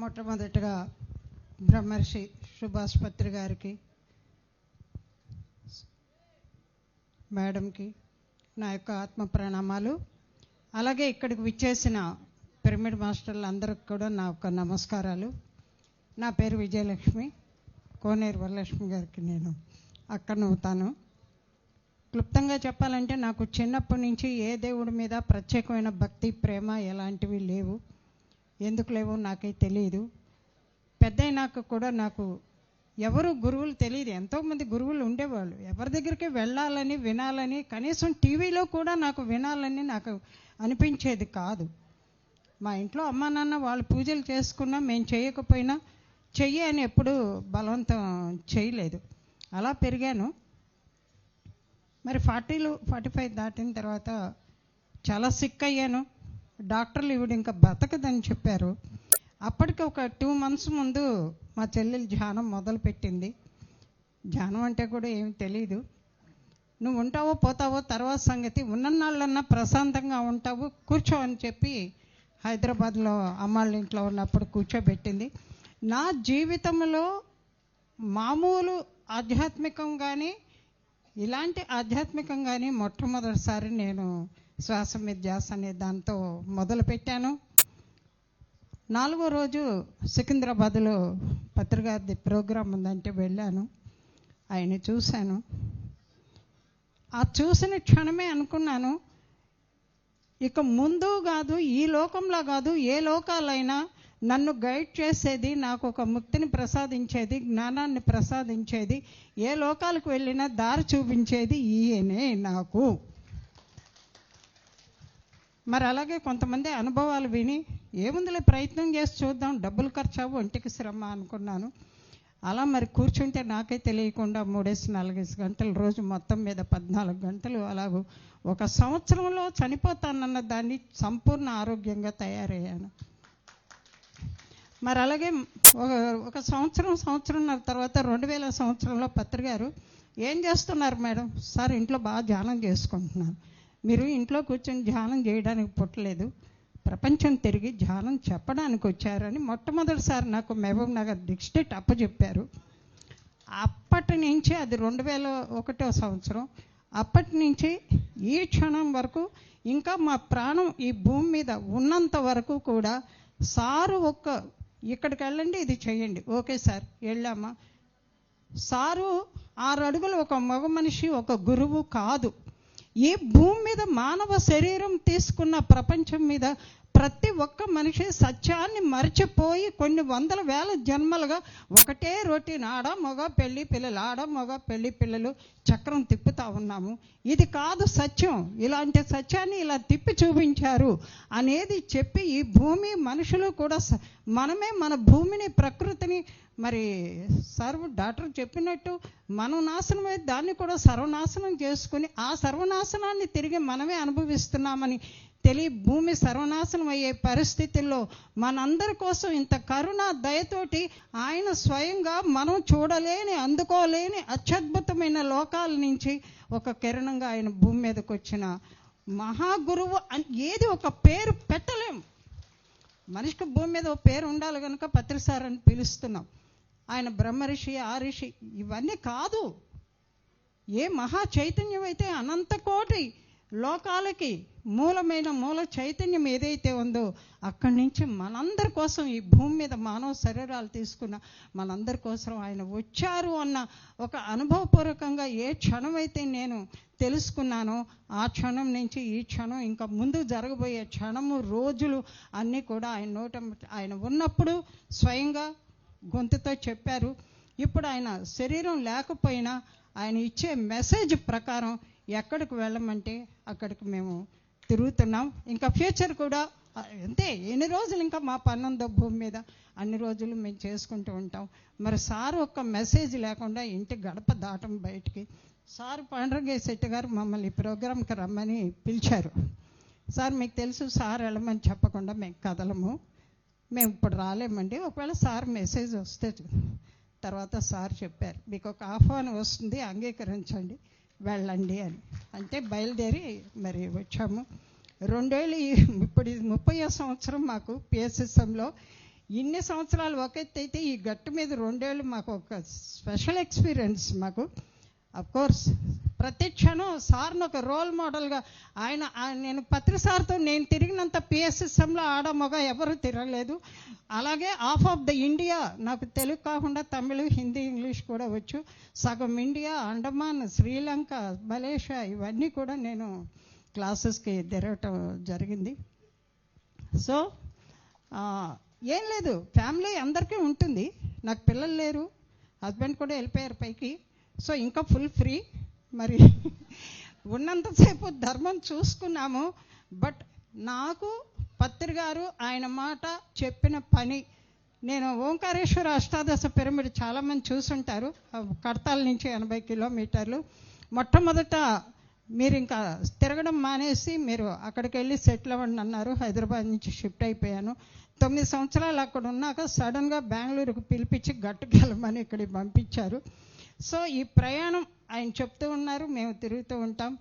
మొట్టమొదటిగా బ్రహ్మర్షి సుభాష్ పత్రి గారికి, మేడంకి నా యొక్క ఆత్మ ప్రణామాలు. అలాగే ఇక్కడికి విచ్చేసిన పిరమిడ్ మాస్టర్లు అందరికి కూడా నా యొక్క నమస్కారాలు. నా పేరు విజయలక్ష్మి. కోనేరు వరలక్ష్మి గారికి నేను అక్కనవుతాను. క్లుప్తంగా చెప్పాలంటే నాకు చిన్నప్పటి నుంచి ఏ దేవుడి మీద ప్రత్యేకమైన భక్తి, ప్రేమ ఎలాంటివి లేవు. ఎందుకు లేవో నాకే తెలియదు. పెద్దయినాక కూడా నాకు ఎవరు గురువులు తెలియదు. ఎంతోమంది గురువులు ఉండేవాళ్ళు. ఎవరి దగ్గరికి వెళ్ళాలని, వినాలని, కనీసం టీవీలో కూడా నాకు వినాలని నాకు అనిపించేది కాదు. మా ఇంట్లో అమ్మా నాన్న వాళ్ళు పూజలు చేసుకున్నా మేము చేయకపోయినా చెయ్యి అని ఎప్పుడూ బలవంతం చేయలేదు. అలా పెరిగాను. మరి 45 దాటిన తర్వాత చాలా సిక్ అయ్యాను. డాక్టర్లు ఈవిడ ఇంకా బతకదని చెప్పారు. అప్పటికి ఒక 2 months ముందు మా చెల్లెలు ధ్యానం మొదలుపెట్టింది. ధ్యానం అంటే కూడా ఏమి తెలీదు. నువ్వు ఉంటావో పోతావో తర్వాత సంగతి, ఉన్ననాళ్ళన్నా ప్రశాంతంగా ఉంటావు, కూర్చో అని చెప్పి హైదరాబాద్లో అమ్మాళ్ళ ఇంట్లో ఉన్నప్పుడు కూర్చోబెట్టింది. నా జీవితంలో మామూలు ఆధ్యాత్మికం కానీ ఇలాంటి ఆధ్యాత్మికం కానీ మొట్టమొదటిసారి నేను శ్వాస మీద ధ్యాస అనే దాంతో మొదలుపెట్టాను. 4వ రోజు సికింద్రాబాద్లో పత్రికాది ప్రోగ్రాం ఉందంటే వెళ్ళాను. ఆయన చూశాను. ఆ చూసిన క్షణమే అనుకున్నాను, ఇక ముందు కాదు, ఈ లోకంలో కాదు, ఏ లోకాలైనా నన్ను గైడ్ చేసేది, నాకు ఒక ముక్తిని ప్రసాదించేది, జ్ఞానాన్ని ప్రసాదించేది, ఏ లోకాలకు వెళ్ళినా దారి చూపించేది ఈయనే నాకు. మరి అలాగే కొంతమంది అనుభవాలు విని ఏముందిలే ప్రయత్నం చేసి చూద్దాం, డబ్బులు ఖర్చావు, ఒంటికి శ్రమ అనుకున్నాను. అలా మరి కూర్చుంటే నాకే తెలియకుండా 3-4 గంటలు, రోజు మొత్తం మీద 14 గంటలు అలాగూ 1 సంవత్సరంలో చనిపోతానన్న దాన్ని సంపూర్ణ ఆరోగ్యంగా తయారయ్యాను. మరి అలాగే ఒక సంవత్సరంన్నర తర్వాత 2000 సంవత్సరంలో పత్రి గారు, ఏం చేస్తున్నారు మేడం? సార్ ఇంట్లో బాగా ధ్యానం చేసుకుంటున్నాను. మీరు ఇంట్లో కూర్చొని ధ్యానం చేయడానికి పుట్టలేదు, ప్రపంచం తిరిగి ధ్యానం చెప్పడానికి వచ్చారని మొట్టమొదటిసారి నాకు మహబూబ్ నగర్ డిస్ట్రిక్ట్ అప్పచెప్పారు. అప్పటి నుంచి అది 2001వ సంవత్సరం. అప్పటి నుంచి ఈ క్షణం వరకు ఇంకా మా ప్రాణం ఈ భూమి మీద ఉన్నంత వరకు కూడా సారు ఇక్కడికి వెళ్ళండి, ఇది చేయండి, ఓకే సార్ వెళ్ళామా. సారు 6 అడుగులు ఒక మగ మనిషి, ఒక గురువు కాదు. ఈ భూమి మీద మానవ శరీరం తీసుకున్న ప్రపంచం మీద ప్రతి ఒక్క మనిషి సత్యాన్ని మర్చిపోయి కొన్ని 100,000 జన్మలుగా ఒకటే రొటీన్, ఆడ మగ పెళ్ళి పిల్లలు, ఆడ మగ పెళ్ళి పిల్లలు చక్రం తిప్పుతా ఉన్నాము. ఇది కాదు సత్యం, ఇలాంటి సత్యాన్ని ఇలా తిప్పి చూపించారు అనేది చెప్పి ఈ భూమి మనుషులు కూడా మనమే మన భూమిని, ప్రకృతిని, మరి డాక్టర్ చెప్పినట్టు మనం నాశనమై దాన్ని కూడా సర్వనాశనం చేసుకుని ఆ సర్వనాశనాన్ని తిరిగి మనమే అనుభవిస్తున్నామని భూమి సర్వనాశనం అయ్యే పరిస్థితుల్లో మనందరి కోసం ఇంత కరుణ దయతోటి ఆయన స్వయంగా మనం చూడలేని, అందుకోలేని అత్యద్భుతమైన లోకాల నుంచి ఒక కిరణంగా ఆయన భూమి మీదకి వచ్చిన మహాగురువు. ఏది ఒక పేరు పెట్టలేం. మనిషికి భూమి మీద ఒక పేరు ఉండాలి కనుక పత్రిసార్ అని పిలుస్తున్నాం. ఆయన బ్రహ్మర్షి, ఆ ఋషి ఇవన్నీ కాదు. ఏ మహా చైతన్యం అయితే అనంత కోటి లోకాలకి మూలమైన మూల చైతన్యం ఏదైతే ఉందో అక్కడి నుంచి మనందరి కోసం ఈ భూమి మీద మానవ శరీరాలు తీసుకున్న మనందరి కోసం ఆయన వచ్చారు అన్న ఒక అనుభవపూర్వకంగా ఏ క్షణం అయితే నేను తెలుసుకున్నానో ఆ క్షణం నుంచి ఈ క్షణం ఇంకా ముందు జరగబోయే క్షణము, రోజులు అన్నీ కూడా ఆయన ఉన్నప్పుడు స్వయంగా గొంతుతో చెప్పారు. ఇప్పుడు ఆయన శరీరం లేకపోయినా ఆయన ఇచ్చే మెసేజ్ ప్రకారం ఎక్కడికి వెళ్ళమంటే అక్కడికి మేము తిరుగుతున్నాం. ఇంకా ఫ్యూచర్ కూడా అంతే. ఎన్ని రోజులు ఇంకా మా పని ఉందో భూమి మీద అన్ని రోజులు మేము చేసుకుంటూ ఉంటాం. మరి సార్ ఒక్క మెసేజ్ లేకుండా ఇంటి గడప దాటం బయటికి. సార్ పాండ్రంగయ్య శెట్టి గారు మమ్మల్ని ఈ ప్రోగ్రాంకి రమ్మని పిలిచారు. సార్ మీకు తెలుసు, సార్ వెళ్ళమని చెప్పకుండా మేము కదలము, మేము ఇప్పుడు రాలేమండి, ఒకవేళ సార్ మెసేజ్ వస్తే తర్వాత సార్ చెప్పారు, మీకు ఒక ఆహ్వానం వస్తుంది, అంగీకరించండి, వెళ్ళండి అని. అంటే బయలుదేరి మరి వచ్చాము. 2000 ఇప్పుడు 30వ సంవత్సరం మాకు పిఎస్ఎస్ఎంలో. ఇన్ని సంవత్సరాలు ఒక ఎత్తు అయితే ఈ గట్టు మీద 2 ఏళ్ళు మాకు ఒక స్పెషల్ ఎక్స్పీరియన్స్. మాకు కోర్స్ ప్రతి క్షణం సార్ను ఒక రోల్ మోడల్గా నేను పత్రి సార్తో నేను తిరిగినంత పిఎస్ఎస్ఎంలో ఆడ మగ ఎవరు తిరగలేదు. అలాగే ఆఫ్ ఆఫ్ ద ఇండియా, నాకు తెలుగు కాకుండా తమిళ, హిందీ, ఇంగ్లీష్ కూడా వచ్చు. సగం ఇండియా, అండమాన్, శ్రీలంక, మలేషియా ఇవన్నీ కూడా నేను క్లాసెస్కి తిరగటం జరిగింది. సో ఏం లేదు, ఫ్యామిలీ అందరికీ ఉంటుంది. నాకు పిల్లలు లేరు, హస్బెండ్ కూడా వెళ్ళిపోయారు పైకి. సో ఇంకా ఫుల్ ఫ్రీ. మరి ఉన్నంతసేపు ధర్మం చూసుకున్నాము. బట్ నాకు పత్రి గారు ఆయన మాట చెప్పిన పని, నేను ఓంకారేశ్వర అష్టాదశ పిరమిడ్ చాలామంది చూసుంటారు, కడతాల నుంచి 80 కిలోమీటర్లు. మొట్టమొదట మీరు ఇంకా తిరగడం మానేసి మీరు అక్కడికి వెళ్ళి సెటిల్ అవ్వండి అన్నారు. హైదరాబాద్ నుంచి షిఫ్ట్ అయిపోయాను. 9 సంవత్సరాలు అక్కడ ఉన్నాక సడన్గా బెంగళూరుకు పిలిపించి గట్టుకెళ్ళమని ఇక్కడికి పంపించారు. సో ఈ ప్రయాణం ఆయన చెప్తూ ఉన్నారు, మేము తిరుగుతూ ఉంటాం.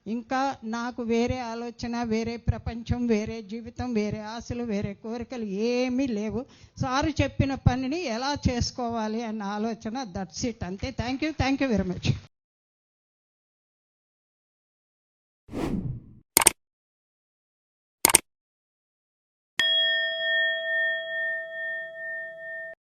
ఇంకా నాకు వేరే ఆలోచన, వేరే ప్రపంచం, వేరే జీవితం, వేరే ఆశలు, వేరే కోరికలు ఏమీ లేవు. సారు చెప్పిన పనిని ఎలా చేసుకోవాలి అన్న ఆలోచన, దట్స్ ఇట్, అంతే. Thank you very much.